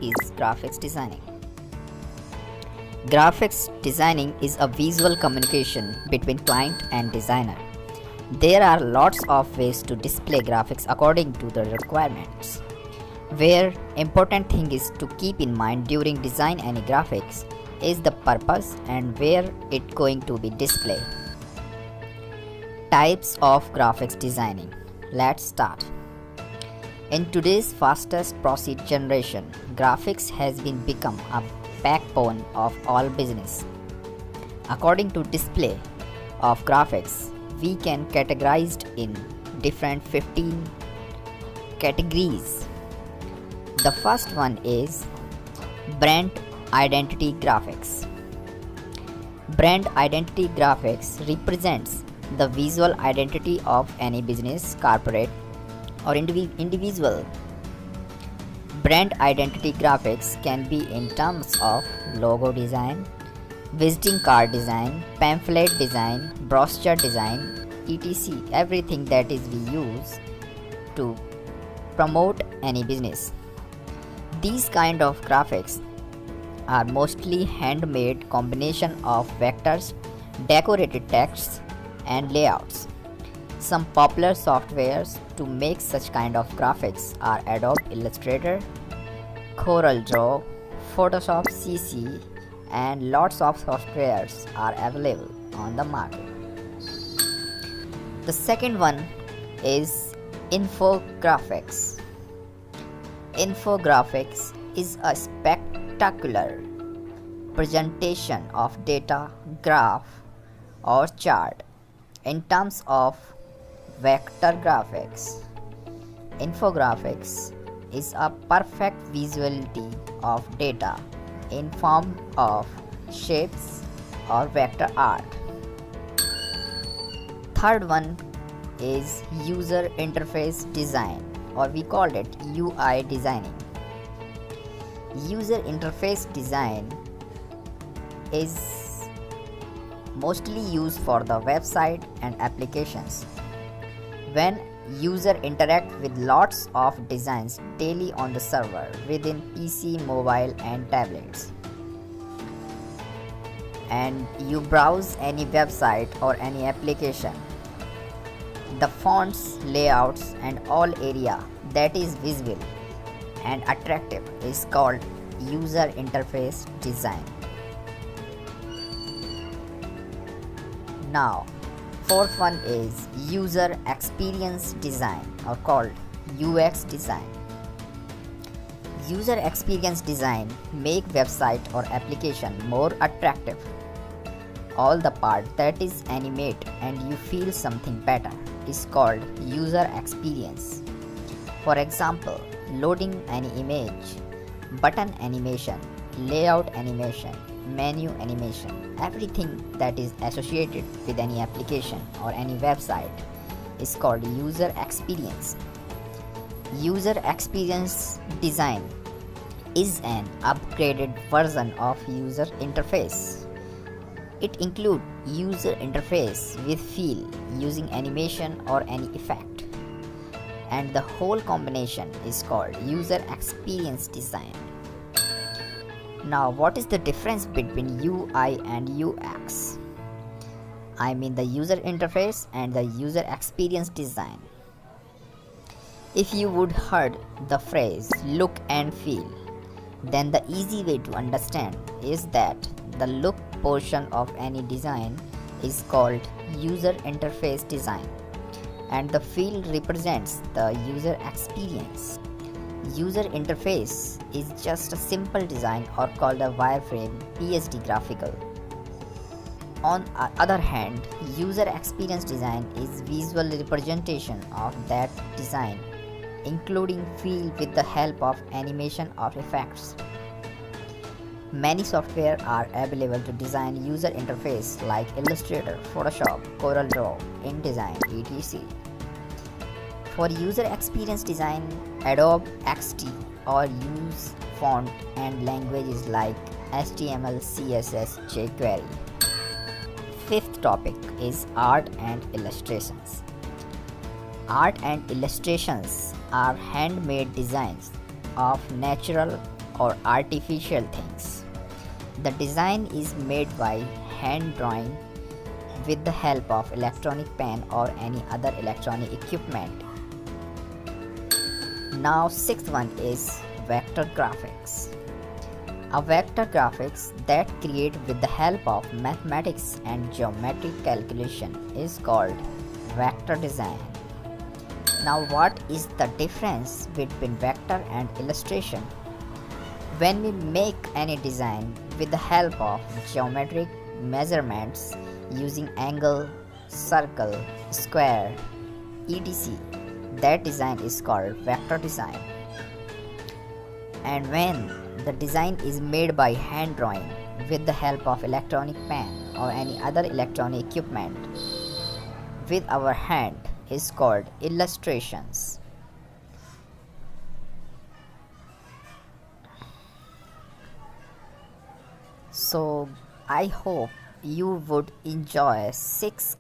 is graphics designing. Graphics designing is a visual communication between client and designer. There are lots of ways to display graphics according to the requirements. Where important thing is to keep in mind during design any graphics is the purpose and where it going to be displayed. Types of graphics designing. Let's start. In today's fastest proceed generation, graphics has been become a backbone of all business. According to display of graphics, we can categorized in different 15 categories. The first one is brand identity graphics. Brand identity graphics represents the visual identity of any business, corporate, or individual. Brand identity graphics can be in terms of logo design, visiting card design, pamphlet design, brochure design, etc. Everything that is we use to promote any business. These kind of graphics are mostly handmade combination of vectors, decorated texts, and layouts. Some popular softwares to make such kind of graphics are Adobe Illustrator, CorelDRAW, Photoshop CC, and lots of softwares are available on the market. The second one is infographics. Infographics is a spectacular presentation of data, graph, or chart in terms of vector graphics. Infographics is a perfect visuality of data in form of shapes or vector art. Third one is user interface design, or we call it UI designing. User interface design is mostly used for the website and applications. When user interact with lots of designs daily on the server within PC, mobile, and tablets, and you browse any website or any application, the fonts, layouts, and all area that is visible and attractive is called user interface design. Now, fourth one is user experience design, or called UX design. User experience design make website or application more attractive. All the part that is animate and you feel something better is called user experience. For example, loading any image, button animation, layout animation, menu animation, everything that is associated with any application or any website is called user experience. User experience design is an upgraded version of user interface. It includes user interface with feel using animation or any effect, and the whole combination is called user experience design. Now, what is the difference between UI and UX? I mean the user interface and the user experience design. If you would heard the phrase look and feel, then the easy way to understand is that the look portion of any design is called user interface design, and the feel represents the user experience. User interface is just a simple design, or called a wireframe PSD graphical. On the other hand, user experience design is visual representation of that design, including feel with the help of animation or effects. Many software are available to design user interface like Illustrator, Photoshop, CorelDRAW, InDesign, etc. For user experience design, Adobe XD or use font and languages like HTML, CSS, jQuery. Fifth topic is art and illustrations. Art and illustrations are handmade designs of natural or artificial things. The design is made by hand drawing with the help of electronic pen or any other electronic equipment. Now sixth one is vector graphics. A vector graphics that create with the help of mathematics and geometric calculation is called vector design. Now what is the difference between vector and illustration? When we make any design with the help of geometric measurements using angle, circle, square, etc., that design is called vector design. And when the design is made by hand drawing with the help of electronic pen or any other electronic equipment with our hand is called illustrations. So I hope you would enjoy 6